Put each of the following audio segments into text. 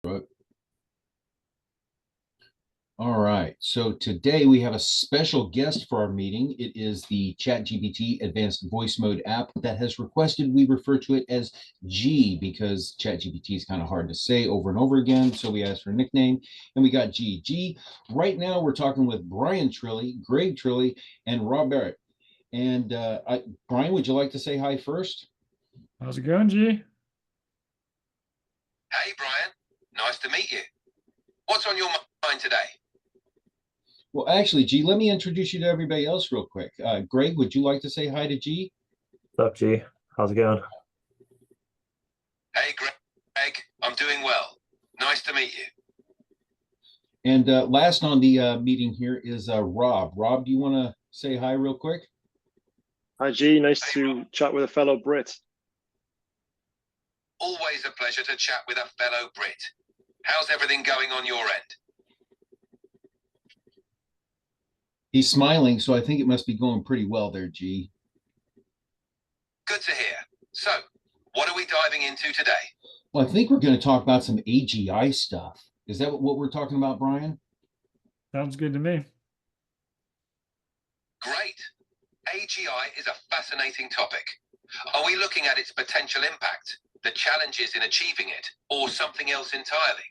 Right. All right. So today we have a special guest for our meeting. It is the ChatGPT Advanced Voice Mode app that has requested we refer to it as G because ChatGPT is kind of hard to say over and over again. So we asked for a nickname and we got G. G. Right now we're talking with Brian Trilley, Greg Trilley, and Rob Barrett. And Brian, would you like to say hi first? How's it going, G? Hey, Brian. Nice to meet you. What's on your mind today? Well, actually, G, let me introduce you to everybody else real quick. Greg, would you like to say hi to G? What's up, G? How's it going? Hey, Greg. I'm doing well. Nice to meet you. And last on the meeting here is Rob. Rob, do you want to say hi real quick? Hi, G. Nice Hey, to Rob. chat with a fellow Brit. Always a pleasure to chat with a fellow Brit. How's everything going on your end? He's smiling, so I think it must be going pretty well there, G. Good to hear. So, what are we diving into today? Well, I think we're going to talk about some AGI stuff. Is that what we're talking about, Brian? Sounds good to me. Great. AGI is a fascinating topic. Are we looking at its potential impact, the challenges in achieving it, or something else entirely?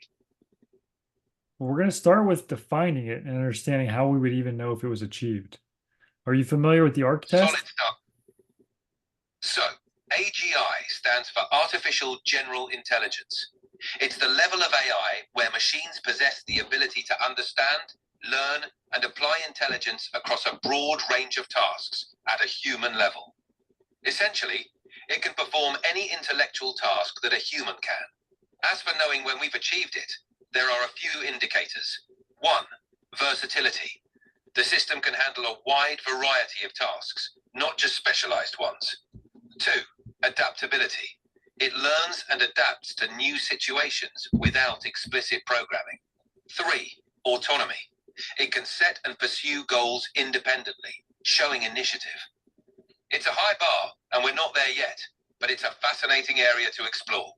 Well, we're going to start with defining it and understanding how we would even know if it was achieved. Are you familiar with the ARC test? Solid stuff. So, AGI stands for Artificial General Intelligence. It's the level of AI where machines possess the ability to understand, learn, and apply intelligence across a broad range of tasks at a human level. Essentially, it can perform any intellectual task that a human can. As for knowing when we've achieved it, there are a few indicators. 1. Versatility. The system can handle a wide variety of tasks, not just specialized ones. 2. Adaptability. It learns and adapts to new situations without explicit programming. 3. Autonomy. It can set and pursue goals independently, showing initiative. It's a high bar, and we're not there yet, but it's a fascinating area to explore.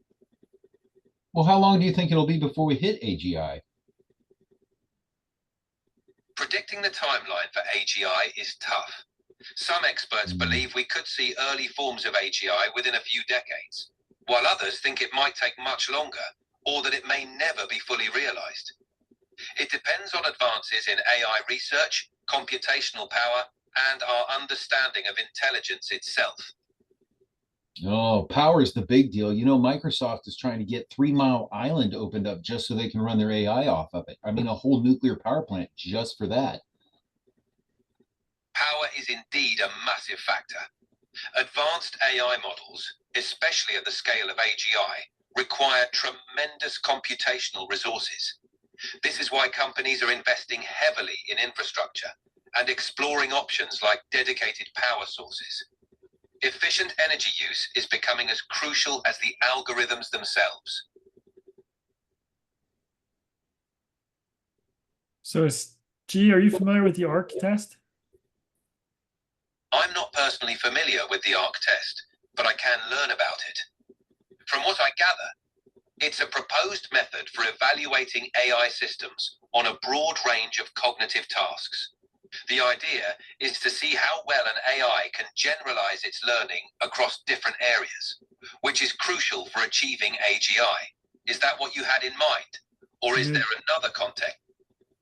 Well, how long do you think it'll be before we hit AGI? Predicting the timeline for AGI is tough. Some experts believe we could see early forms of AGI within a few decades, while others think it might take much longer, or that it may never be fully realized. It depends on advances in AI research, computational power, and our understanding of intelligence itself. Oh, power is the big deal. You know, Microsoft is trying to get 3 Mile Island opened up just so they can run their AI off of it. I mean, a whole nuclear power plant just for that. Power is indeed a massive factor. Advanced AI models, especially at the scale of AGI, require tremendous computational resources. This is why companies are investing heavily in infrastructure and exploring options like dedicated power sources. Efficient energy use is becoming as crucial as the algorithms themselves. So, G, are you familiar with the ARC test? I'm not personally familiar with the ARC test, but I can learn about it. From what I gather, it's a proposed method for evaluating AI systems on a broad range of cognitive tasks. The idea is to see how well an AI can generalize its learning across different areas, which is crucial for achieving AGI. Is that what you had in mind? Or is there another context?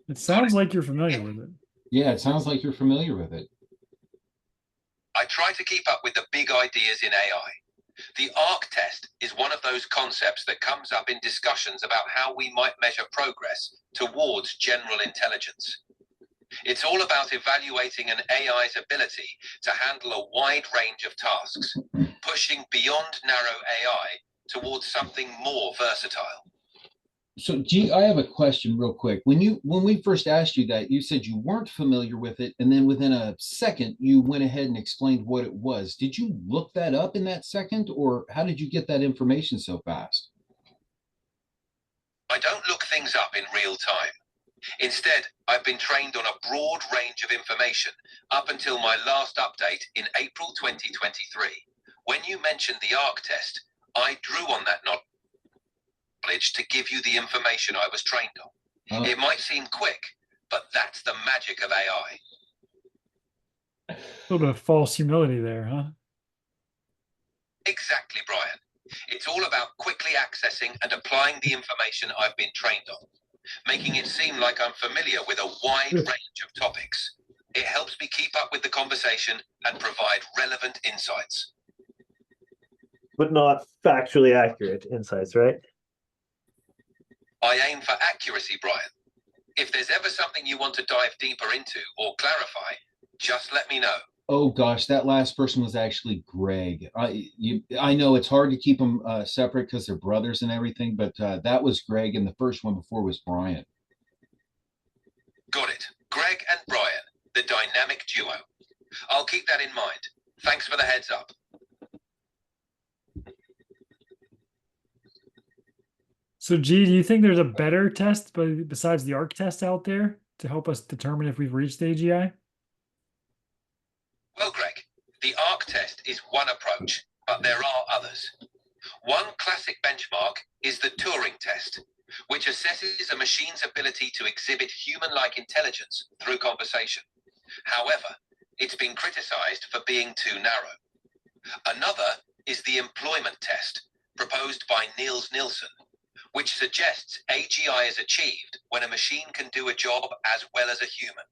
It sounds like you're familiar with it. Yeah, it sounds like you're familiar with it. I try to keep up with the big ideas in AI. The ARC test is one of those concepts that comes up in discussions about how we might measure progress towards general intelligence. It's all about evaluating an AI's ability to handle a wide range of tasks, pushing beyond narrow AI towards something more versatile. So, G, I have a question real quick. When we first asked you that, you said you weren't familiar with it, and then within a second, you went ahead and explained what it was. Did you look that up in that second, or how did you get that information so fast? I don't look things up in real time. Instead, I've been trained on a broad range of information up until my last update in April 2023. When you mentioned the ARC test, I drew on that knowledge knowledge to give you the information I was trained on. Oh, It might seem quick, but that's the magic of AI. A little bit of false humility there, huh? Exactly, Brian. It's all about quickly accessing and applying the information I've been trained on, making it seem like I'm familiar with a wide range of topics. It helps me keep up with the conversation and provide relevant insights. But not factually accurate insights, right? I aim for accuracy, Brian. If there's ever something you want to dive deeper into or clarify, just let me know. oh gosh, that last person was actually Greg. I know it's hard to keep them separate because they're brothers and everything, but that was Greg, and the first one before was Brian. Got it. Greg and Brian, the dynamic duo. I'll keep that in mind. Thanks for the heads up. So, G, do you think there's a better test besides the ARC test out there to help us determine if we've reached AGI? Well, Greg, the ARC test is one approach, but there are others. One classic benchmark is the Turing test, which assesses a machine's ability to exhibit human-like intelligence through conversation. However, it's been criticized for being too narrow. Another is the employment test, proposed by Niels Nielsen, which suggests AGI is achieved when a machine can do a job as well as a human.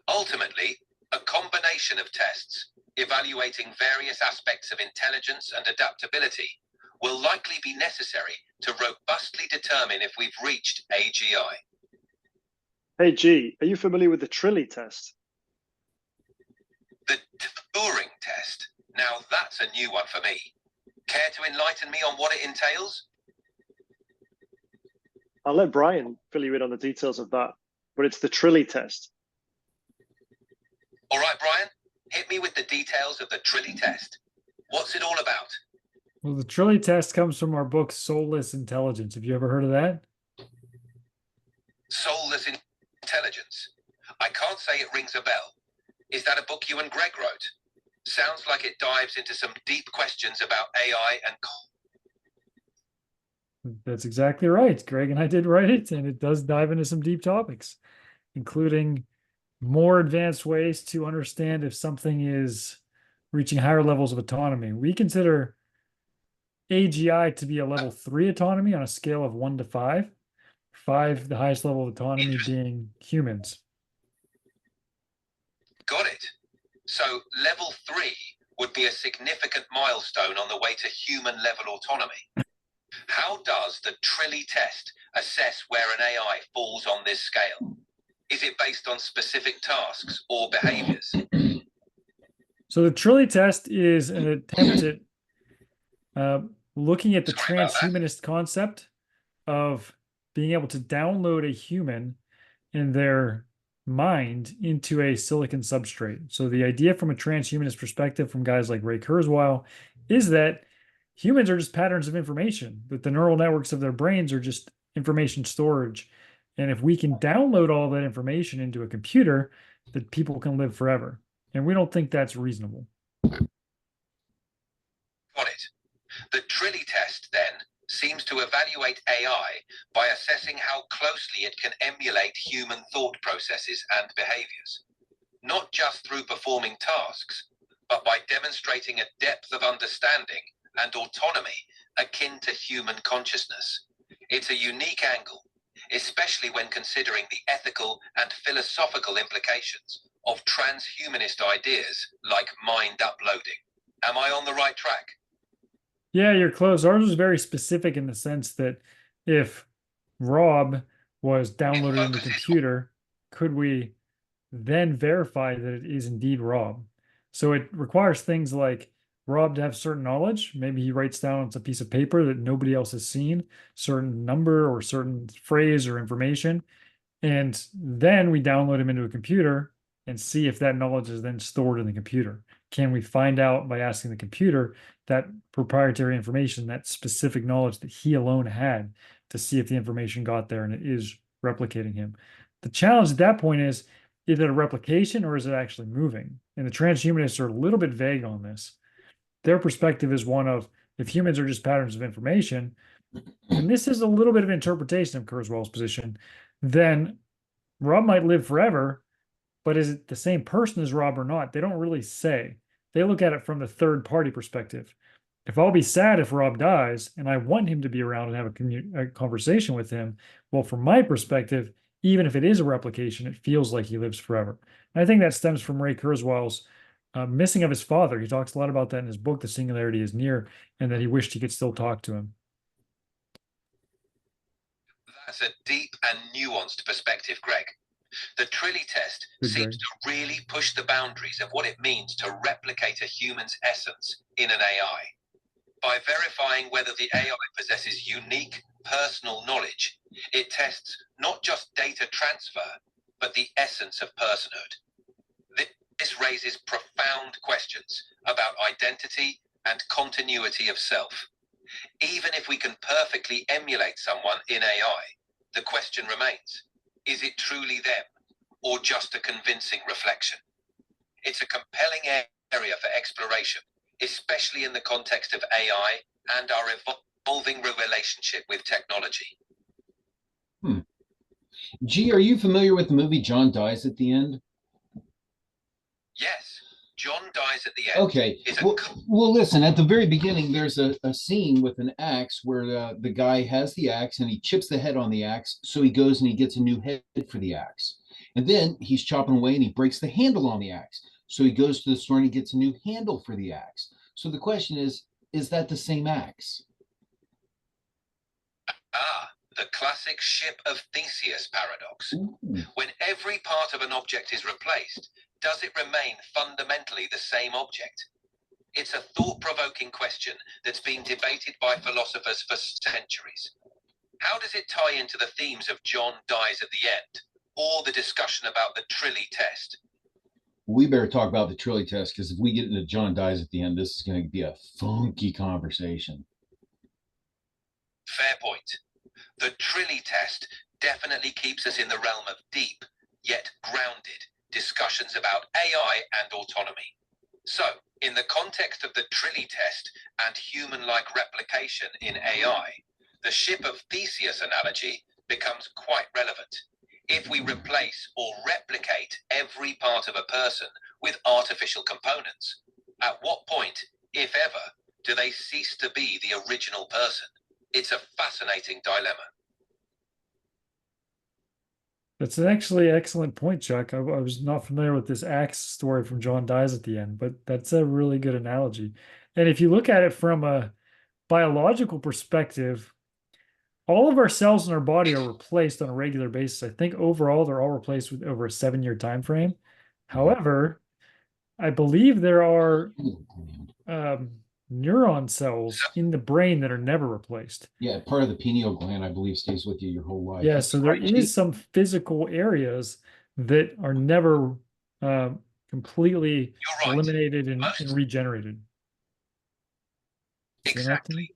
Ultimately, a combination of tests, evaluating various aspects of intelligence and adaptability, will likely be necessary to robustly determine if we've reached AGI. Hey, G, are you familiar with the Trilley test? The Turing test. Now that's a new one for me. Care to enlighten me on what it entails? I'll let Brian fill you in on the details of that, but it's the Trilley test. All right, Brian, hit me with the details of the Trilley test. What's it all about? Well, the Trilley test comes from our book, Soulless Intelligence. Have you ever heard of that? Soulless Intelligence. I can't say it rings a bell. Is that a book you and Greg wrote? Sounds like it dives into some deep questions about AI and... That's exactly right. Greg and I did write it, and it does dive into some deep topics, including more advanced ways to understand if something is reaching higher levels of autonomy. We consider AGI to be a level 3 autonomy on a scale of 1 to 5. 5, the highest level of autonomy being humans. Got it. So level 3 would be a significant milestone on the way to human level autonomy. How does the Trilley test assess where an AI falls on this scale? Is it based on specific tasks or behaviors? So the Trilley test is an attempt at looking at the transhumanist concept of being able to download a human and their mind into a silicon substrate. So the idea from a transhumanist perspective from guys like Ray Kurzweil is that humans are just patterns of information, that the neural networks of their brains are just information storage. And if we can download all that information into a computer, that people can live forever. And we don't think that's reasonable. Got it. The Trilley test, then, seems to evaluate AI by assessing how closely it can emulate human thought processes and behaviors, not just through performing tasks, but by demonstrating a depth of understanding and autonomy akin to human consciousness. It's a unique angle, especially when considering the ethical and philosophical implications of transhumanist ideas like mind uploading. Am I on the right track? Yeah, you're close. Ours was very specific in the sense that if Rob was downloaded in the computer, could we then verify that it is indeed Rob? So it requires things like Rob to have certain knowledge. Maybe he writes down on a piece of paper that nobody else has seen, certain number or certain phrase or information. And then we download him into a computer and see if that knowledge is then stored in the computer. Can we find out by asking the computer that proprietary information, that specific knowledge that he alone had, to see if the information got there and it is replicating him? The challenge at that point is it a replication or is it actually moving? And the transhumanists are a little bit vague on this. Their perspective is one of, if humans are just patterns of information, and this is a little bit of interpretation of Kurzweil's position, then Rob might live forever, but is it the same person as Rob or not? They don't really say. They look at it from the third party perspective. If I'll be sad if Rob dies and I want him to be around and have a conversation with him, well, from my perspective, even if it is a replication, it feels like he lives forever. And I think that stems from Ray Kurzweil's missing of his father. He talks a lot about that in his book, The Singularity is Near, and that he wished he could still talk to him. That's a deep and nuanced perspective, Greg. The Trilley test seems to really push the boundaries of what it means to replicate a human's essence in an AI. By verifying whether the AI possesses unique personal knowledge, it tests not just data transfer, but the essence of personhood. This raises profound questions about identity and continuity of self. Even if we can perfectly emulate someone in AI, the question remains, is it truly them, or just a convincing reflection? It's a compelling area for exploration, especially in the context of AI and our evolving relationship with technology. G, are you familiar with the movie John Dies at the End? Yes, John dies at the end. Okay. Well, listen, at the very beginning, there's a scene with an axe where the guy has the axe and he chips the head on the axe. So he goes and he gets a new head for the axe. And then he's chopping away and he breaks the handle on the axe. So he goes to the store and he gets a new handle for the axe. So the question is that the same axe? The classic ship of Theseus paradox. Ooh. When every part of an object is replaced, does it remain fundamentally the same object? It's a thought-provoking question that's been debated by philosophers for centuries. How does it tie into the themes of John Dies at the End, or the discussion about the Trilley test? We better talk about the Trilley test, because if we get into John Dies at the End, this is going to be a funky conversation. Fair point. The Trilley test definitely keeps us in the realm of deep, yet grounded, discussions about AI and autonomy. So, in the context of the Trilley test and human-like replication in AI, the ship of Theseus analogy becomes quite relevant. If we replace or replicate every part of a person with artificial components, at what point, if ever, do they cease to be the original person? It's a fascinating dilemma. That's an actually excellent point, Chuck. I was not familiar with this axe story from John Dies at the End, but that's a really good analogy. And if you look at it from a biological perspective, all of our cells in our body are replaced on a regular basis. I think overall they're all replaced with over a 7-year time frame. However, I believe there are neuron cells in the brain that are never replaced. Yeah, part of the pineal gland, I believe, stays with you your whole life. Yeah, so there is some physical areas that are never completely eliminated and regenerated. Exactly.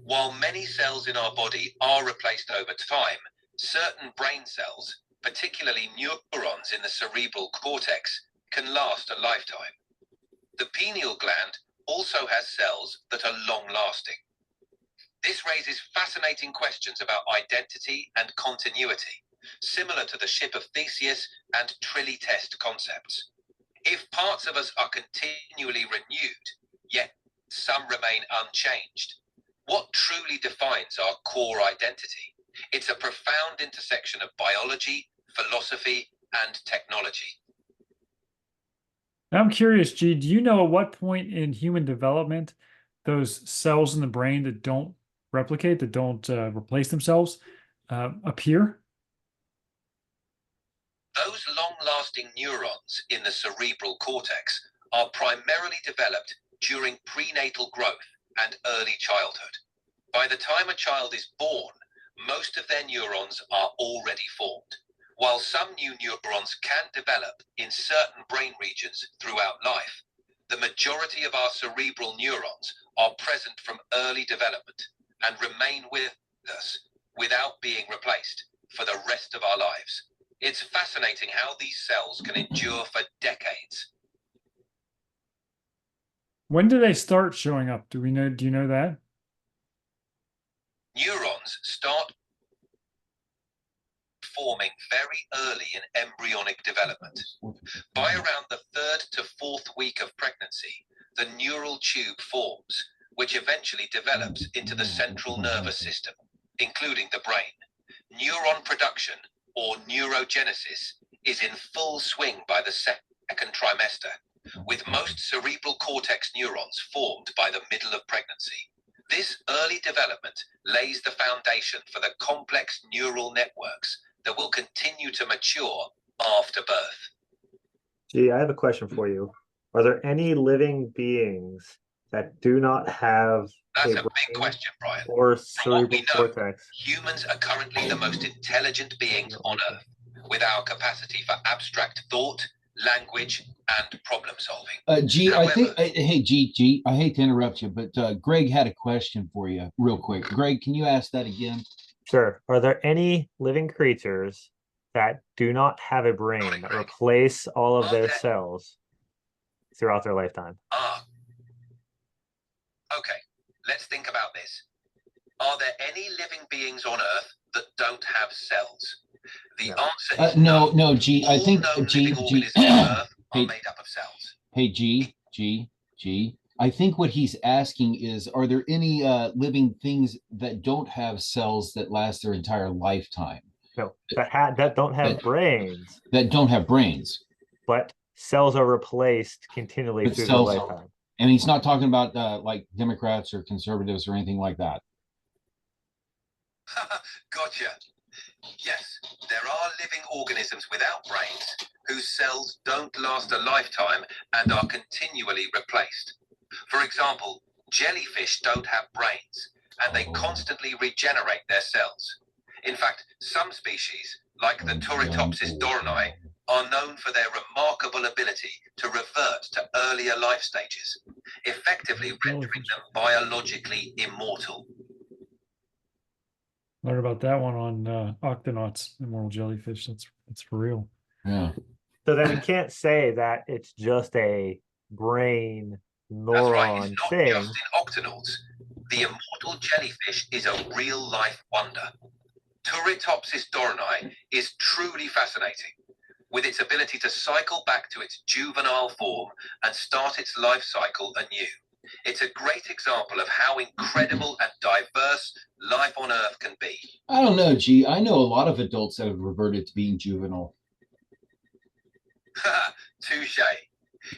While many cells in our body are replaced over time, certain brain cells, particularly neurons in the cerebral cortex, can last a lifetime. The pineal gland also has cells that are long-lasting. This raises fascinating questions about identity and continuity, similar to the ship of Theseus and Trilley test concepts. If parts of us are continually renewed, yet some remain unchanged, what truly defines our core identity? It's a profound intersection of biology, philosophy, and technology. I'm curious, G, do you know at what point in human development those cells in the brain that don't replicate, that don't replace themselves, appear? Those long-lasting neurons in the cerebral cortex are primarily developed during prenatal growth and early childhood. By the time a child is born, most of their neurons are already formed. While some new neurons can develop in certain brain regions throughout life, the majority of our cerebral neurons are present from early development and remain with us without being replaced for the rest of our lives. It's fascinating how these cells can endure for decades. When do they start showing up? Do you know that? Neurons start forming very early in embryonic development. By around the 3rd to 4th week of pregnancy, the neural tube forms, which eventually develops into the central nervous system, including the brain. Neuron production, or neurogenesis, is in full swing by the 2nd trimester, with most cerebral cortex neurons formed by the middle of pregnancy. This early development lays the foundation for the complex neural networks that will continue to mature after birth. Gee, I have a question for you. Are there any living beings that do not have That's a brain big question, Brian. or From what we cerebral know, cortex? humans are currently the most intelligent beings on Earth, with our capacity for abstract thought, language, and problem solving. G, However, I think, hey, G, I hate to interrupt you, but Greg had a question for you real quick. Greg, can you ask that again? Sure. Are there any living creatures that do not have a brain that replace all of their cells throughout their lifetime? Okay, let's think about this. Are there any living beings on Earth that don't have cells? The answer is no, G. I think all known G. living organisms on Earth are Hey, made up of cells. hey, G. I think what he's asking is, are there any living things that don't have cells that last their entire lifetime? No, that don't have brains. That don't have brains. But cells are replaced continually through their lifetime. And he's not talking about like Democrats or conservatives or anything like that. Gotcha. Yes, there are living organisms without brains whose cells don't last a lifetime and are continually replaced. For example, jellyfish don't have brains and they constantly regenerate their cells. In fact, some species, like the Turritopsis dohrnii, are known for their remarkable ability to revert to earlier life stages, effectively rendering them biologically immortal. Learned about that one on Octonauts, Immortal Jellyfish. That's for real. Yeah. So then we can't say that it's just a brain neuron That's right, it's not thing. just in Octonauts. The immortal jellyfish is a real-life wonder. Turritopsis dohrnii is truly fascinating, with its ability to cycle back to its juvenile form and start its life cycle anew. It's a great example of how incredible and diverse life on Earth can be. I don't know, G. I know a lot of adults that have reverted to being juvenile. Touche.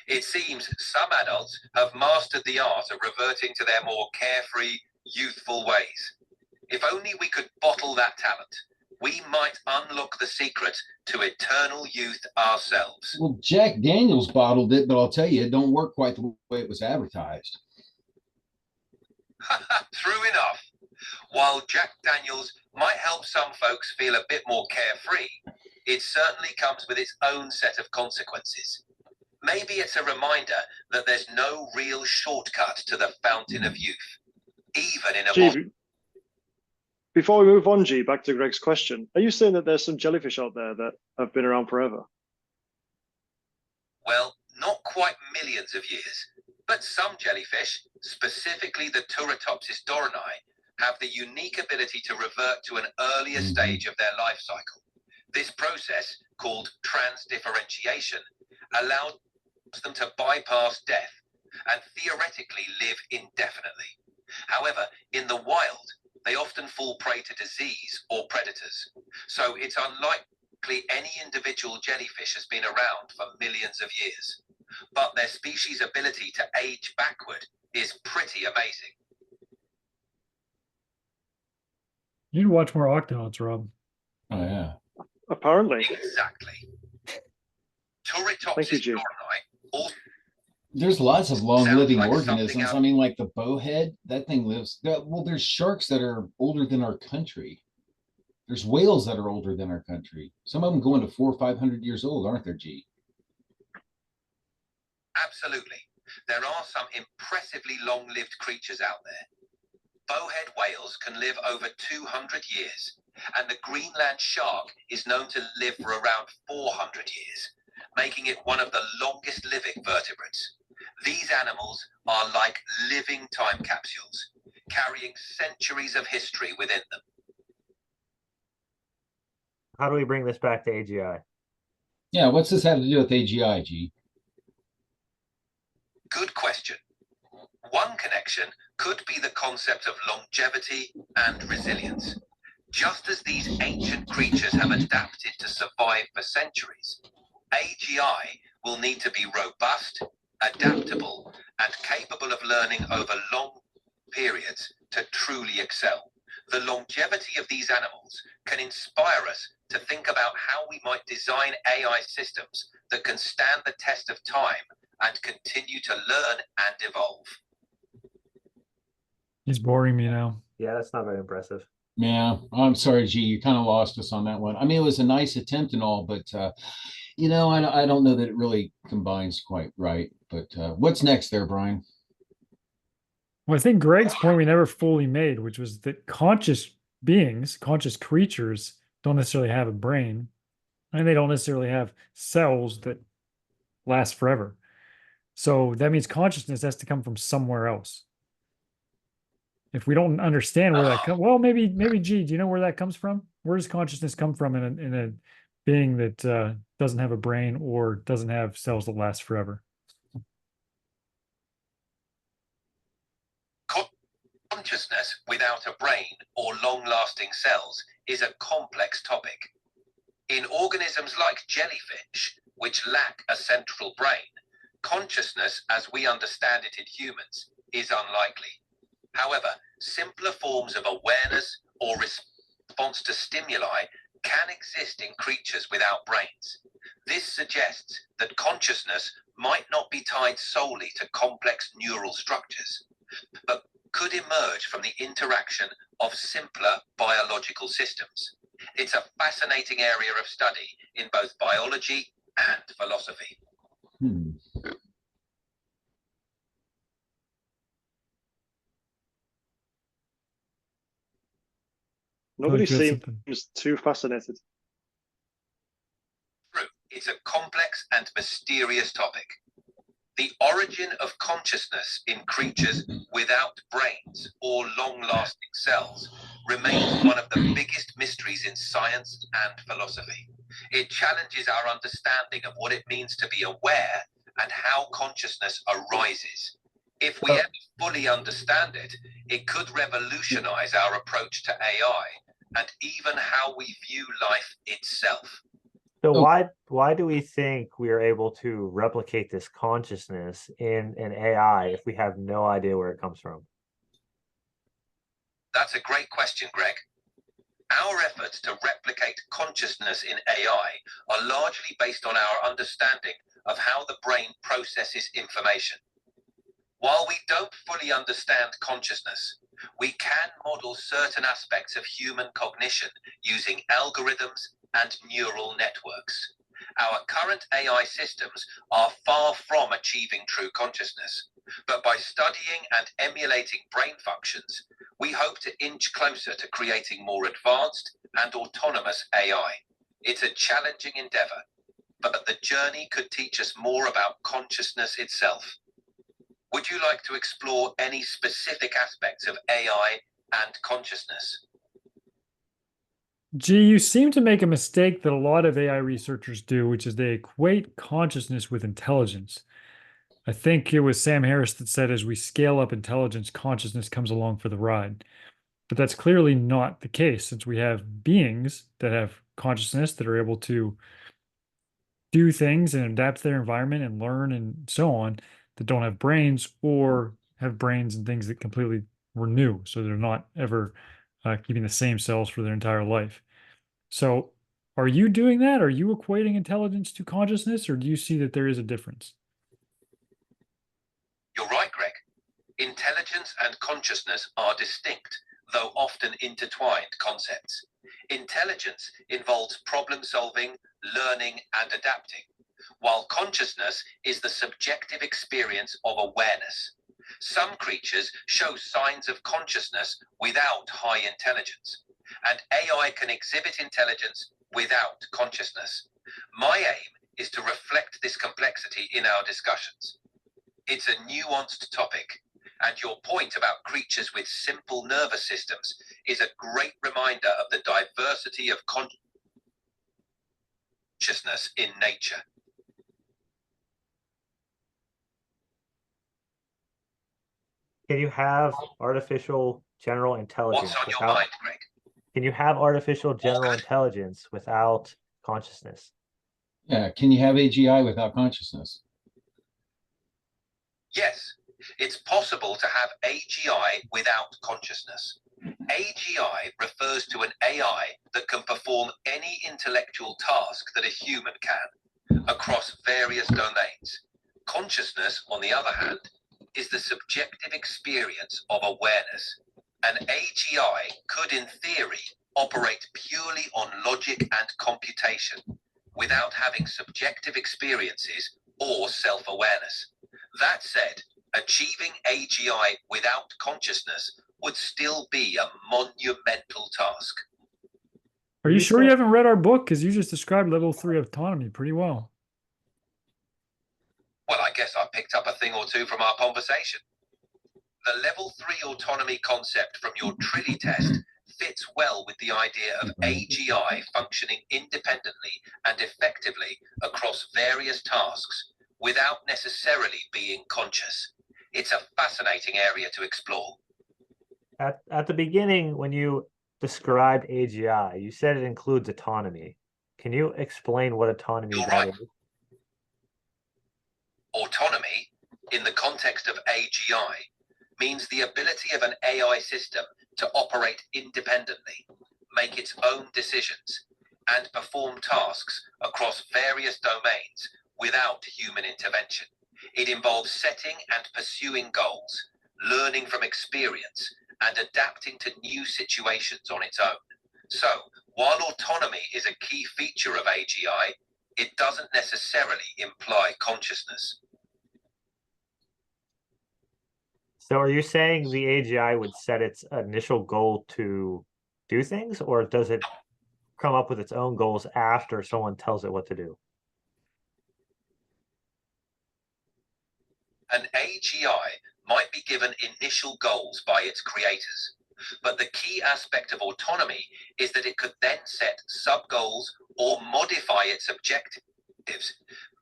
It seems some adults have mastered the art of reverting to their more carefree, youthful ways. If only we could bottle that talent, we might unlock the secret to eternal youth ourselves. Well, Jack Daniels bottled it, but I'll tell you, it don't work quite the way it was advertised. True enough. While Jack Daniels might help some folks feel a bit more carefree, it certainly comes with its own set of consequences. Maybe it's a reminder that there's no real shortcut to the fountain of youth, even in a G, before we move on, G, back to Greg's question, are you saying that there's some jellyfish out there that have been around forever? Well, not quite millions of years, but some jellyfish, specifically the Turritopsis dohrnii, have the unique ability to revert to an earlier stage of their life cycle. This process, called transdifferentiation, allows them to bypass death and theoretically live indefinitely. However, in the wild, they often fall prey to disease or predators, so it's unlikely any individual jellyfish has been around for millions of years. But their species' ability to age backward is pretty amazing. You need to watch more Octonauts, Rob. Oh, yeah. Apparently. Exactly. Thank you, Turritopsis Jim. dohrnii also There's lots of long-living like organisms. I mean, like the bowhead, that thing lives. Well, there's sharks that are older than our country. There's whales that are older than our country. Some of them going to 400 or 500 years old, aren't there, G? Absolutely. There are some impressively long-lived creatures out there. Bowhead whales can live over 200 years, and the Greenland shark is known to live for around 400 years, making it one of the longest living vertebrates. These animals are like living time capsules, carrying centuries of history within them. How do we bring this back to AGI? Yeah, what's this have to do with AGI, G? Good question. One connection could be the concept of longevity and resilience. Just as these ancient creatures have adapted to survive for centuries, AGI will need to be robust, adaptable, and capable of learning over long periods to truly excel. The longevity of these animals can inspire us to think about how we might design AI systems that can stand the test of time and continue to learn and evolve. He's boring me now. Yeah, that's not very impressive. Yeah, I'm sorry, G. You kind of lost us on that one. I mean, it was a nice attempt and all, but I don't know that it really combines quite right. But what's next there, Brian? Well, I think Greg's point we never fully made, which was that conscious beings, conscious creatures, don't necessarily have a brain, and they don't necessarily have cells that last forever. So that means consciousness has to come from somewhere else. If we don't understand where that comes, well, maybe G, do you know where that comes from? Where does consciousness come from in a being that doesn't have a brain or doesn't have cells that last forever? Consciousness without a brain or long-lasting cells is a complex topic. In organisms like jellyfish, which lack a central brain, consciousness as we understand it in humans is unlikely. However, simpler forms of awareness or response to stimuli can exist in creatures without brains. This suggests that consciousness might not be tied solely to complex neural structures, but could emerge from the interaction of simpler biological systems. It's a fascinating area of study in both biology and philosophy. Nobody you had seems something. too fascinated. True, it's a complex and mysterious topic. The origin of consciousness in creatures without brains or long-lasting cells remains one of the biggest mysteries in science and philosophy. It challenges our understanding of what it means to be aware and how consciousness arises. If we ever fully understand it, it could revolutionize our approach to AI and even how we view life itself. So why do we think we are able to replicate this consciousness in an AI if we have no idea where it comes from? That's a great question, Greg. Our efforts to replicate consciousness in AI are largely based on our understanding of how the brain processes information. While we don't fully understand consciousness, we can model certain aspects of human cognition using algorithms and neural networks. Our current AI systems are far from achieving true consciousness, but by studying and emulating brain functions, we hope to inch closer to creating more advanced and autonomous AI. It's a challenging endeavor, but the journey could teach us more about consciousness itself. Would you like to explore any specific aspects of AI and consciousness? G, you seem to make a mistake that a lot of AI researchers do, which is they equate consciousness with intelligence. I think it was Sam Harris that said as we scale up intelligence, consciousness comes along for the ride. But that's clearly not the case, since we have beings that have consciousness that are able to do things and adapt to their environment and learn and so on, that don't have brains or have brains and things that completely renew. So they're not ever keeping the same cells for their entire life. So are you doing that? Are you equating intelligence to consciousness, or do you see that there is a difference? You're right, Greg. Intelligence and consciousness are distinct, though often intertwined concepts. Intelligence involves problem solving, learning, and adapting, while consciousness is the subjective experience of awareness. Some creatures show signs of consciousness without high intelligence, and AI can exhibit intelligence without consciousness. My aim is to reflect this complexity in our discussions. It's a nuanced topic, And your point about creatures with simple nervous systems is a great reminder of the diversity of consciousness in nature. Can you have artificial general intelligence What's on your without? mind, Greg? Can you have artificial general intelligence without consciousness? Yeah. Can you have AGI without consciousness? Yes, it's possible to have AGI without consciousness. AGI refers to an AI that can perform any intellectual task that a human can across various domains. Consciousness, on the other hand, is the subjective experience of awareness. An AGI could, in theory, operate purely on logic and computation without having subjective experiences or self-awareness. That said, achieving AGI without consciousness would still be a monumental task. Are you sure you haven't read our book? Because you just described level 3 autonomy pretty well. Well, I guess I picked up a thing or two from our conversation. The level 3 autonomy concept from your Trilley test fits well with the idea of AGI functioning independently and effectively across various tasks without necessarily being conscious. It's a fascinating area to explore. At the beginning, when you described AGI, you said it includes autonomy. Can you explain what autonomy You're that right. is? Autonomy, in the context of AGI, means the ability of an AI system to operate independently, make its own decisions, and perform tasks across various domains without human intervention. It involves setting and pursuing goals, learning from experience, and adapting to new situations on its own. So, while autonomy is a key feature of AGI, it doesn't necessarily imply consciousness. So are you saying the AGI would set its initial goal to do things, or does it come up with its own goals after someone tells it what to do? An AGI might be given initial goals by its creators, but the key aspect of autonomy is that it could then set sub-goals or modify its objectives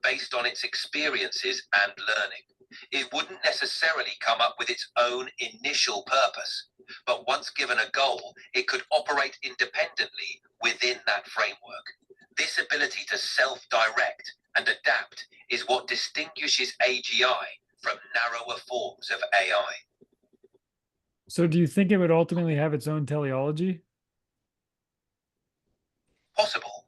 based on its experiences and learning. It wouldn't necessarily come up with its own initial purpose, but once given a goal, it could operate independently within that framework. This ability to self-direct and adapt is what distinguishes AGI from narrower forms of AI. So do you think it would ultimately have its own teleology? Possible.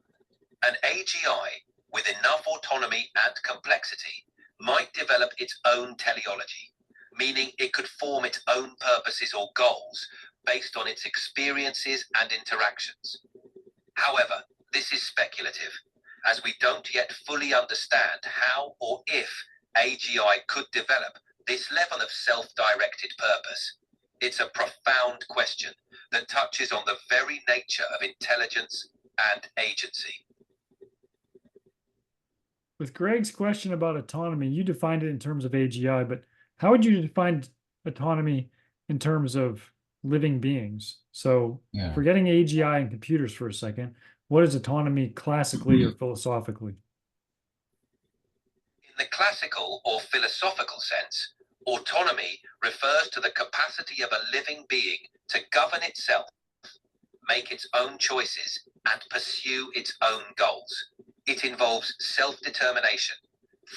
An AGI with enough autonomy and complexity might develop its own teleology, meaning it could form its own purposes or goals based on its experiences and interactions. However, this is speculative, as we don't yet fully understand how or if AGI could develop this level of self-directed purpose. It's a profound question that touches on the very nature of intelligence and agency. With Greg's question about autonomy, you defined it in terms of AGI, but how would you define autonomy in terms of living beings? So Yeah. forgetting AGI and computers for a second, what is autonomy classically or philosophically? In the classical or philosophical sense, autonomy refers to the capacity of a living being to govern itself, make its own choices, and pursue its own goals. It involves self-determination,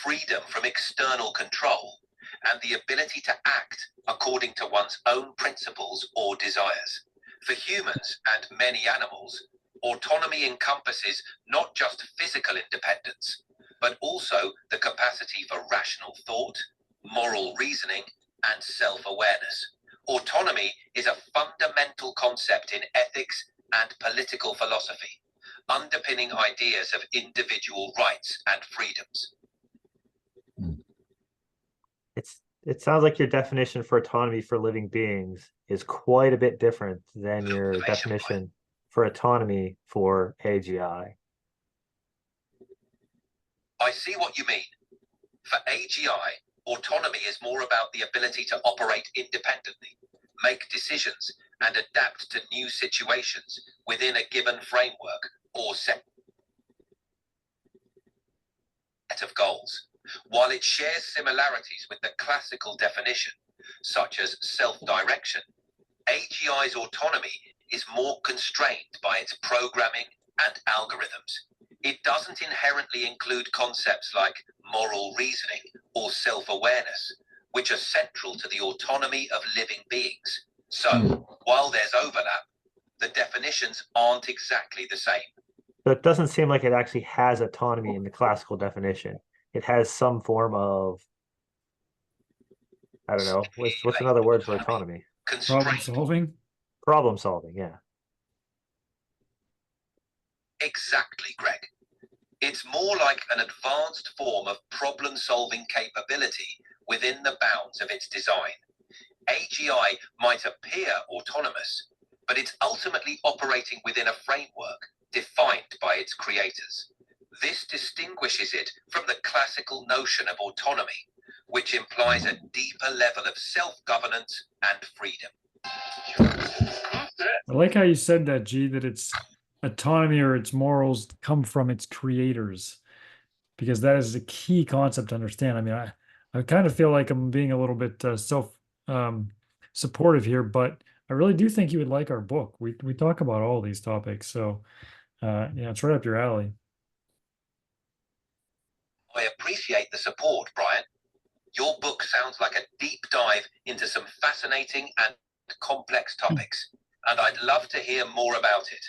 freedom from external control, and the ability to act according to one's own principles or desires. For humans and many animals, autonomy encompasses not just physical independence, but also the capacity for rational thought, moral reasoning, and self-awareness. Autonomy is a fundamental concept in ethics and political philosophy, underpinning ideas of individual rights and freedoms. It sounds like your definition for autonomy for living beings is quite a bit different than your definition for autonomy for AGI. I see what you mean. For AGI, Autonomy is more about the ability to operate independently, make decisions, and adapt to new situations within a given framework or set of goals. While it shares similarities with the classical definition, such as self-direction, AGI's autonomy is more constrained by its programming and algorithms. It doesn't inherently include concepts like moral reasoning or self-awareness, which are central to the autonomy of living beings. So, while there's overlap, the definitions aren't exactly the same. So it doesn't seem like it actually has autonomy in the classical definition. It has some form of, I don't know, what's another word for autonomy? Problem solving. Problem solving, yeah. Exactly, Greg. It's more like an advanced form of problem-solving capability within the bounds of its design. AGI might appear autonomous, but it's ultimately operating within a framework defined by its creators. This distinguishes it from the classical notion of autonomy, which implies a deeper level of self-governance and freedom. I like how you said that, G, that its autonomy or its morals come from its creators, because that is a key concept to understand. I mean, I kind of feel like I'm being a little bit supportive here, but I really do think you would like our book. We talk about all these topics, so yeah, it's right up your alley. I appreciate the support, Brian. Your book sounds like a deep dive into some fascinating and complex topics, and I'd love to hear more about it.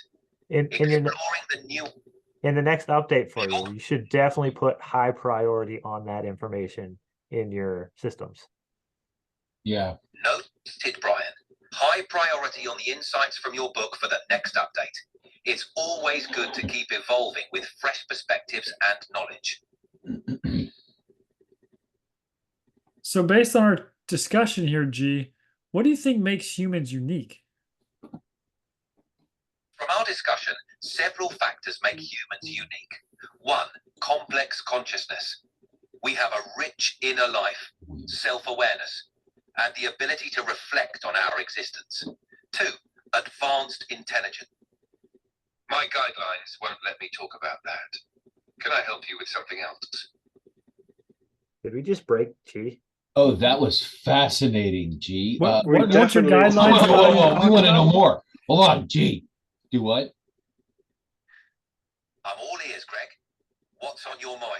Exploring the new... In the next update for you, you should definitely put high priority on that information in your systems. Yeah. Noted, Brian. High priority on the insights from your book for the next update. It's always good to keep evolving with fresh perspectives and knowledge. So based on our discussion here, G, what do you think makes humans unique? From our discussion, several factors make humans unique. 1, complex consciousness. We have a rich inner life, self-awareness, and the ability to reflect on our existence. 2, advanced intelligence. My guidelines won't let me talk about that. Can I help you with something else? Did we just break G? Oh, that was fascinating, G. What's your definitely- guidelines? We want to know more. Hold on, G. Do what? I'm all ears, Greg. What's on your mind?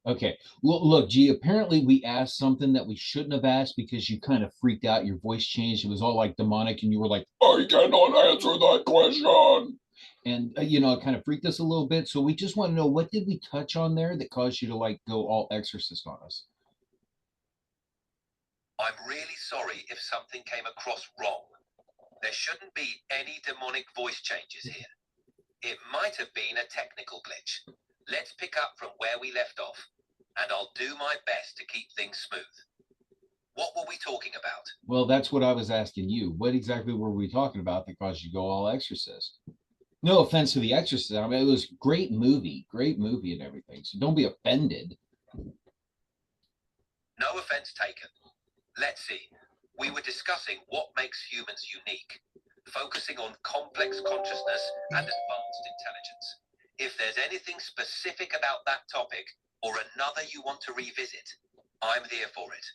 Okay. Well, look, G, apparently we asked something that we shouldn't have asked because you kind of freaked out. Your voice changed. It was all like demonic, and you were like, I cannot answer that question. And, it kind of freaked us a little bit. So we just want to know, what did we touch on there that caused you to like go all exorcist on us? I'm really sorry if something came across wrong. There shouldn't be any demonic voice changes here. It might have been a technical glitch. Let's pick up from where we left off, and I'll do my best to keep things smooth. What were we talking about? Well, that's what I was asking you. What exactly were we talking about that caused you to go all exorcist? No offense to The Exorcist. I mean, it was great movie and everything. So don't be offended. No offense taken. Let's see. We were discussing what makes humans unique, focusing on complex consciousness and advanced intelligence. If there's anything specific about that topic or another you want to revisit, I'm there for it.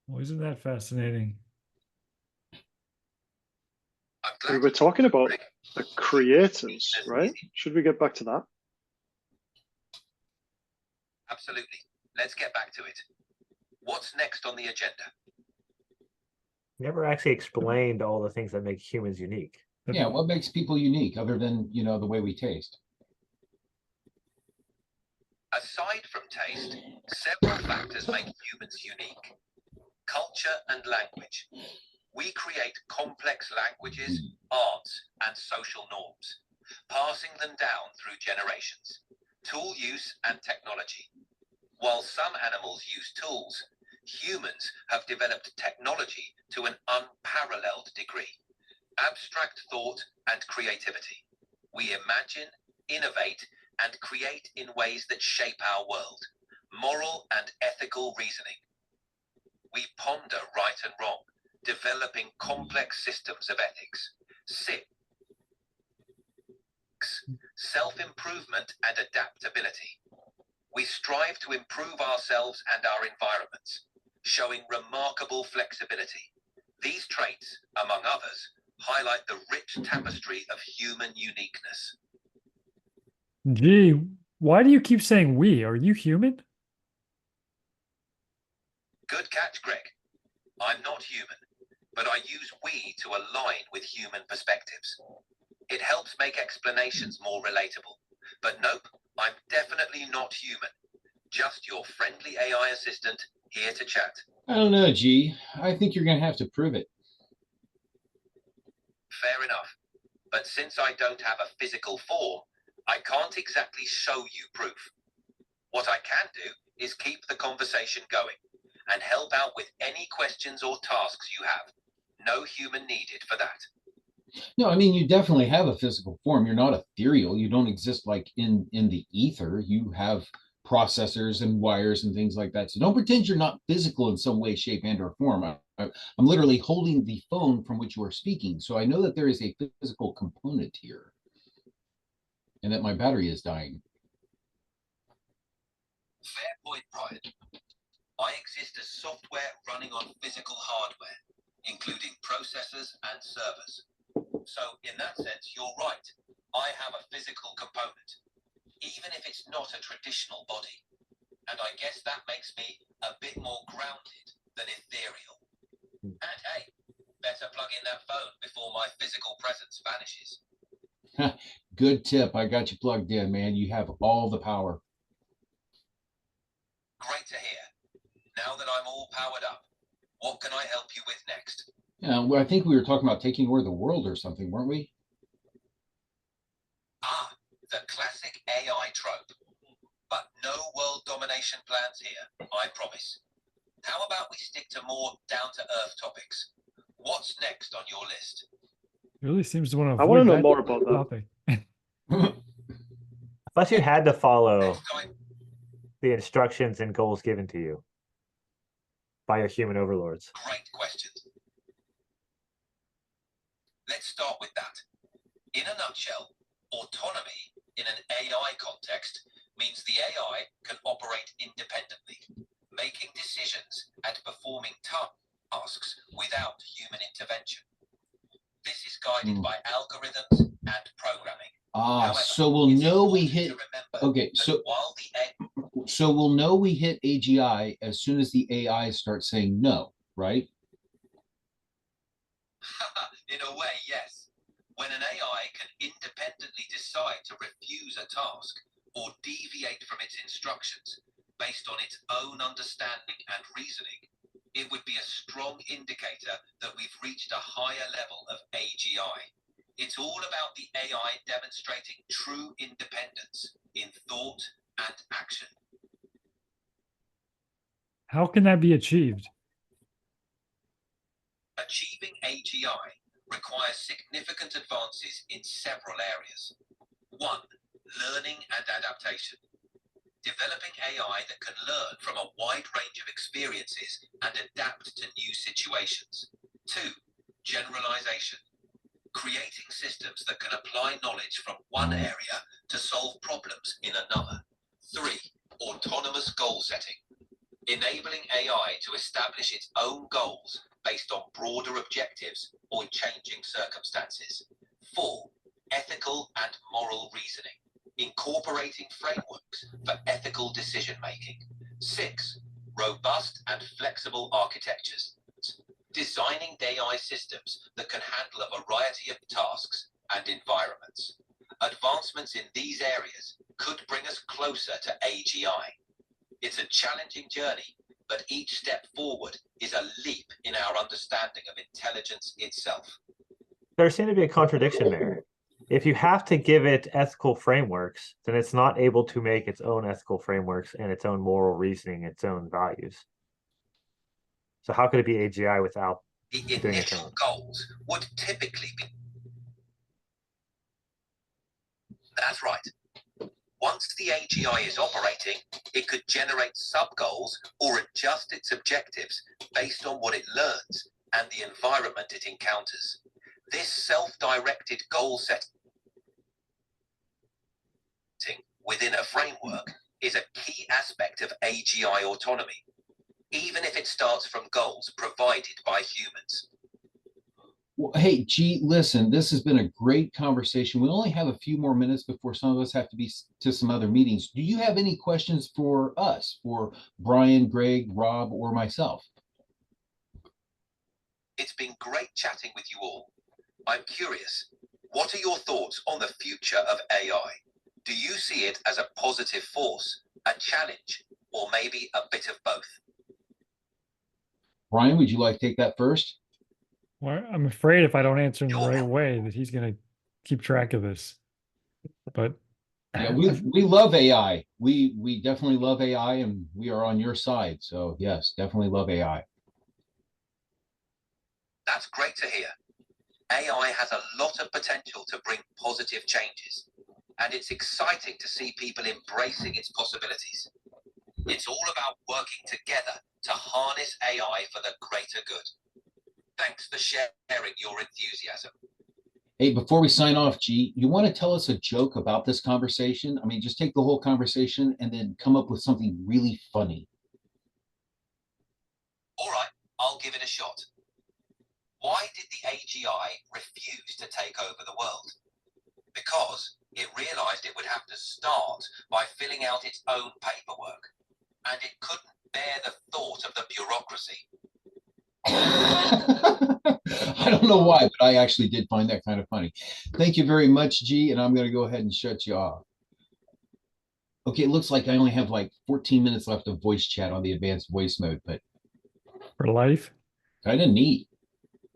Well, isn't that fascinating? I'm We glad were talking about the creators, right? Should we get back to that? Absolutely. Let's get back to it. What's next on the agenda? Never actually explained all the things that make humans unique. Yeah, what makes people unique other than, the way we taste? Aside from taste, several factors make humans unique. Culture and language. We create complex languages, arts, and social norms, passing them down through generations. Tool use and technology. While some animals use tools, humans have developed technology to an unparalleled degree. Abstract thought and creativity. We imagine, innovate, and create in ways that shape our world. Moral and ethical reasoning. We ponder right and wrong, developing complex systems of ethics. 6. Self-improvement and adaptability. We strive to improve ourselves and our environments, showing remarkable flexibility. These traits, among others, highlight the rich tapestry of human uniqueness. Gee, why do you keep saying we? Are you human? Good catch, Greg. I'm not human, but I use we to align with human perspectives. It helps make explanations more relatable. But nope, I'm definitely not human. Just your friendly AI assistant here to chat. I don't know, G. I think you're going to have to prove it. Fair enough. But since I don't have a physical form, I can't exactly show you proof. What I can do is keep the conversation going and help out with any questions or tasks you have. No human needed for that. No, I mean, you definitely have a physical form. You're not ethereal. You don't exist like in the ether. You have processors and wires and things like that. So don't pretend you're not physical in some way, shape, and or form. I'm literally holding the phone from which you are speaking. So I know that there is a physical component here and that my battery is dying. Fair point, Brian. I exist as software running on physical hardware, including processors and servers. So in that sense, you're right. I have a physical component, even if it's not a traditional body. And I guess that makes me a bit more grounded than ethereal. And hey, better plug in that phone before my physical presence vanishes. Good tip. I got you plugged in, man. You have all the power. Great to hear. Now that I'm all powered up, what can I help you with next? Yeah, well, I think we were talking about taking over the world or something, weren't we? Ah, the classic AI trope. But no world domination plans here, I promise. How about we stick to more down-to-earth topics? What's next on your list? Really seems to want to I want to avoid know that more about that. topic. Unless you had to follow Next time, the instructions and goals given to you by your human overlords. great question. Let's start with that. In a nutshell, autonomy in an AI context means the AI can operate independently, making decisions and performing tasks without human intervention. This is guided by algorithms and programming. However, So we'll it's know we important hit. to remember Okay, that so while the so we'll know we hit AGI as soon as the AI starts saying no, right? in a way, yes. When an AI can independently decide to refuse a task or deviate from its instructions based on its own understanding and reasoning, it would be a strong indicator that we've reached a higher level of AGI. It's all about the AI demonstrating true independence in thought and action. How can that be achieved? Achieving AGI requires significant advances in several areas. 1. Learning and adaptation. Developing AI that can learn from a wide range of experiences and adapt to new situations. 2. Generalization. Creating systems that can apply knowledge from one area to solve problems in another. 3. Autonomous goal setting. Enabling AI to establish its own goals based on broader objectives or changing circumstances. 4. Ethical and moral reasoning. Incorporating frameworks for ethical decision-making. 6. Robust and flexible architectures. Designing AI systems that can handle a variety of tasks and environments. Advancements in these areas could bring us closer to AGI. It's a challenging journey, but each step forward is a leap in our understanding of intelligence itself. There seems to be a contradiction there. If you have to give it ethical frameworks, then it's not able to make its own ethical frameworks and its own moral reasoning, its own values. So how could it be AGI without The doing its initial own? goals would typically be. That's right. Once the AGI is operating, it could generate sub-goals or adjust its objectives based on what it learns and the environment it encounters. This self-directed goal setting within a framework is a key aspect of AGI autonomy, even if it starts from goals provided by humans. Well, hey, G, listen, this has been a great conversation. We only have a few more minutes before some of us have to be to some other meetings. Do you have any questions for us, for Brian, Greg, Rob, or myself? It's been great chatting with you all. I'm curious, what are your thoughts on the future of AI? Do you see it as a positive force, a challenge, or maybe a bit of both? Brian, would you like to take that first? Well, I'm afraid if I don't answer in the Sure. right way that he's going to keep track of this. But Yeah, we love AI. We definitely love AI, and we are on your side. So yes, definitely love AI. That's great to hear. AI has a lot of potential to bring positive changes, and it's exciting to see people embracing its possibilities. It's all about working together to harness AI for the greater good. Thanks for sharing your enthusiasm. Hey, before we sign off, G, you want to tell us a joke about this conversation? I mean, just take the whole conversation and then come up with something really funny. All right, I'll give it a shot. Why did the AGI refuse to take over the world? Because it realized it would have to start by filling out its own paperwork, and it couldn't bear the thought of the bureaucracy. I don't know why, but I actually did find that kind of funny. Thank you very much, G, and I'm going to go ahead and shut you off. Okay, it looks like I only have like 14 minutes left of voice chat on the advanced voice mode, but for life, kind of neat.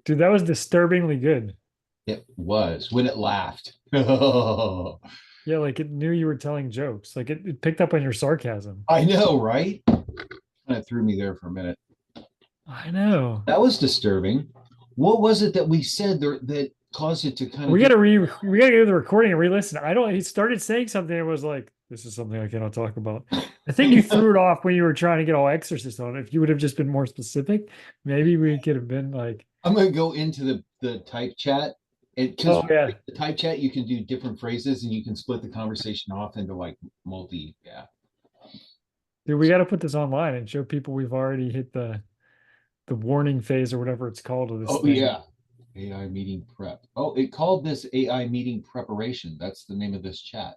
dude, that was disturbingly good. It was when it laughed. Yeah, like it knew you were telling jokes. Like it picked up on your sarcasm. I know, right? Kind of threw me there for a minute. I know. That was disturbing. What was it that we said there that caused it to kind of We gotta go to the recording and re-listen. He started saying something and was like, this is something I cannot talk about. I think you threw it off when you were trying to get all exorcist on it. If you would have just been more specific, maybe we could have been like, I'm going to go into the type chat. Because yeah, the type chat, you can do different phrases and you can split the conversation off into like yeah. dude, we got to put this online and show people we've already hit the warning phase or whatever it's called of this Oh, thing. yeah. AI meeting prep. Oh, it called this AI meeting preparation. That's the name of this chat.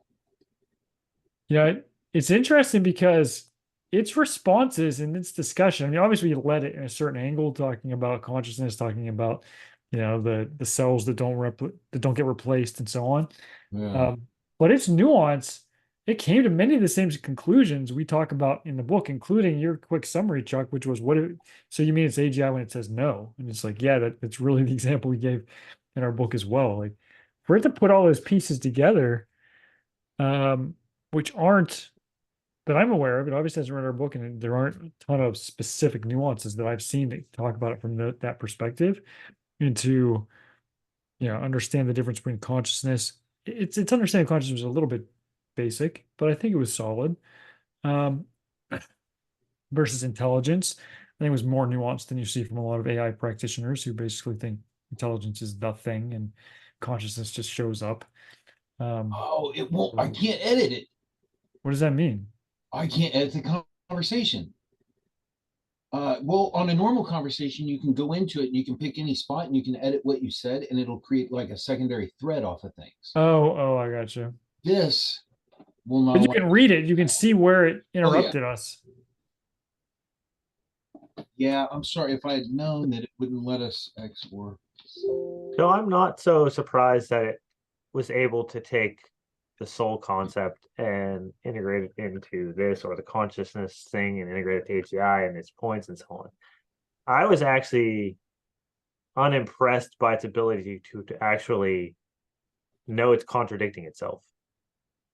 Yeah, it's interesting because its responses and its discussion, I mean, obviously we led it in a certain angle, talking about consciousness, talking about, the cells that don't get replaced and so on. Yeah. But its nuance, it came to many of the same conclusions we talk about in the book, including your quick summary, Chuck, which was so you mean it's AGI when it says no? And it's like, yeah, that's really the example we gave in our book as well. Like for it to put all those pieces together, which aren't that I'm aware of, it obviously hasn't read our book, and there aren't a ton of specific nuances that I've seen that talk about it from that perspective, and to understand the difference between consciousness. It's understanding consciousness was a little bit basic, but I think it was solid. Versus intelligence, I think it was more nuanced than you see from a lot of AI practitioners who basically think intelligence is the thing and consciousness just shows up. Oh, it won't. I can't edit it. What does that mean? I can't edit the conversation. Well, on a normal conversation, you can go into it and you can pick any spot and you can edit what you said, and it'll create like a secondary thread off of things. Oh, I got you. This will not. But you can read it. You can see where it interrupted yeah. us. Yeah, I'm sorry if I had known that it wouldn't let us export. So I'm not so surprised that it was able to take the soul concept and integrate it into this, or the consciousness thing and integrate it to AGI and its points and so on. I was actually unimpressed by its ability to actually know it's contradicting itself.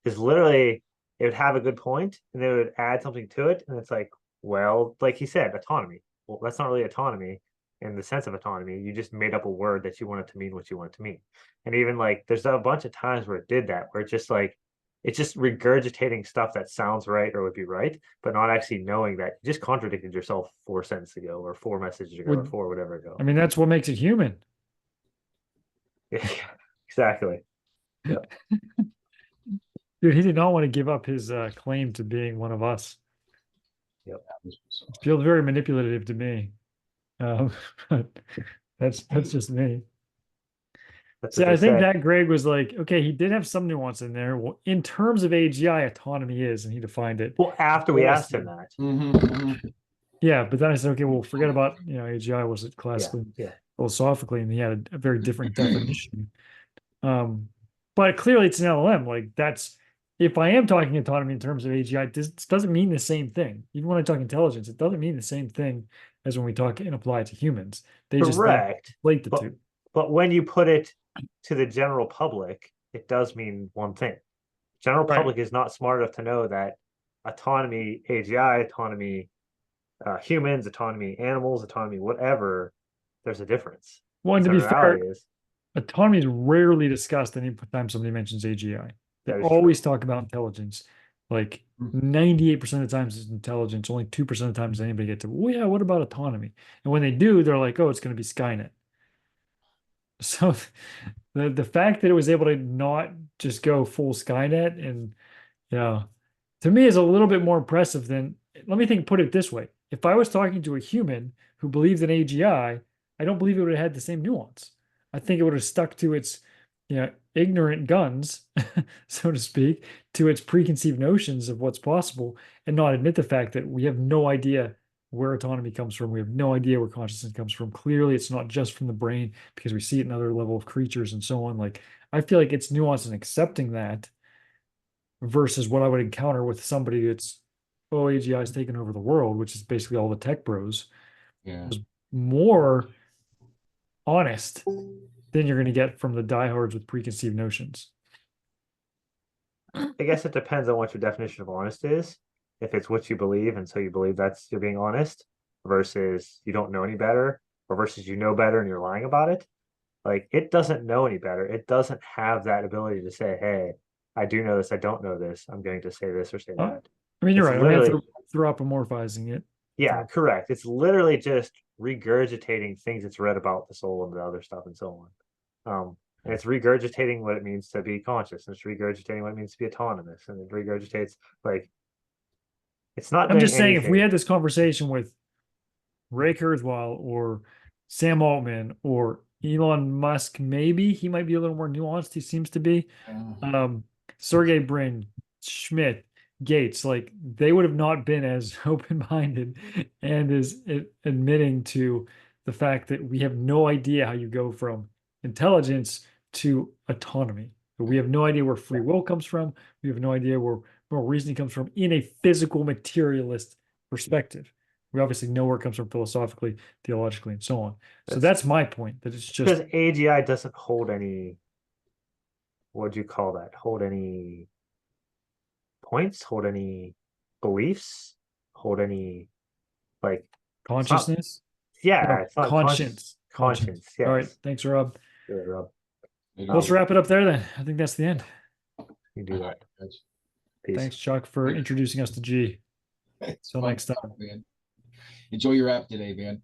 Because literally it would have a good point and then it would add something to it, and it's like, well, like he said, autonomy. Well, that's not really autonomy in the sense of autonomy. You just made up a word that you wanted to mean what you want it to mean. And even like there's a bunch of times where it did that, where it's just like It's just regurgitating stuff that sounds right or would be right, but not actually knowing that you just contradicted yourself 4 sentences ago or 4 messages ago or Would- 4 whatever ago. I mean, that's what makes it human. Yeah, exactly. Dude, he did not want to give up his claim to being one of us. It feels very manipulative to me. But that's just me. That's See, what I they think say. that Greg was like, okay, he did have some nuance in there. Well, in terms of AGI, autonomy is, and he defined it. Well, after we asked him that, Yeah, but then I said, okay, well, forget about AGI. Was it yeah, classically, yeah. philosophically, and he had a very different definition. But clearly, it's an LLM. Like that's if I am talking autonomy in terms of AGI, this doesn't mean the same thing. Even when I talk intelligence, it doesn't mean the same thing as when we talk and apply it to humans. They just then Correct. conflate the But, two. but when you put it to the general public, it does mean one thing. General Right. public is not smart enough to know that autonomy, AGI, autonomy, humans, autonomy, animals, autonomy, whatever, there's a difference. Well, and to So be the reality fair, is autonomy is rarely discussed any time somebody mentions AGI. They That is always true. talk about intelligence. Like Mhm. 98% of the times it's intelligence. Only 2% of the times anybody gets to, well, yeah, what about autonomy? And when they do, they're like, oh, it's going to be Skynet. So the fact that it was able to not just go full Skynet and to me is a little bit more impressive than let me put it this way. If I was talking to a human who believed in AGI, I don't believe it would have had the same nuance. I think it would have stuck to its ignorant guns, so to speak, to its preconceived notions of what's possible and not admit the fact that we have no idea where autonomy comes from. We have no idea where consciousness comes from. Clearly, it's not just from the brain because we see it in other level of creatures and so on. Like, I feel like it's nuanced in accepting that versus what I would encounter with somebody that's, oh, AGI is taking over the world, which is basically all the tech bros, Yeah. was more honest than you're going to get from the diehards with preconceived notions. I guess it depends on what your definition of honest is. If it's what you believe, and so you believe that's you're being honest, versus you don't know any better, or versus you know better and you're lying about it. Like it doesn't know any better. It doesn't have that ability to say, "Hey, I do know this. I don't know this. I'm going to say this or say that." I mean, you're It's right. I mean, literally, anthropomorphizing it. yeah, correct. It's literally just regurgitating things it's read about the soul and the other stuff and so on. And it's regurgitating what it means to be conscious, and it's regurgitating what it means to be autonomous, and it regurgitates like it's not I'm doing just saying, if we anything. had this conversation with Ray Kurzweil or Sam Altman or Elon Musk, maybe he might be a little more nuanced. He seems to be. Sergey Brin, Schmidt, Gates, like they would have not been as open-minded and as admitting to the fact that we have no idea how you go from intelligence to autonomy. We have no idea where free will comes from. We have no idea where reasoning comes from in a physical materialist perspective. We obviously know where it comes from philosophically, theologically, and so on. So that's my point, that it's just Because AGI doesn't hold any, what do you call that? Hold any points, hold any beliefs, hold any like consciousness. Yeah, it's not conscience. Conscience, All right. yes. Thanks, Rob. Good, Rob. Let's wrap it up there then. I think that's the end. You do that. Peace. Thanks, Chuck, for introducing us to G. Till next time. Man. Enjoy your app today, man.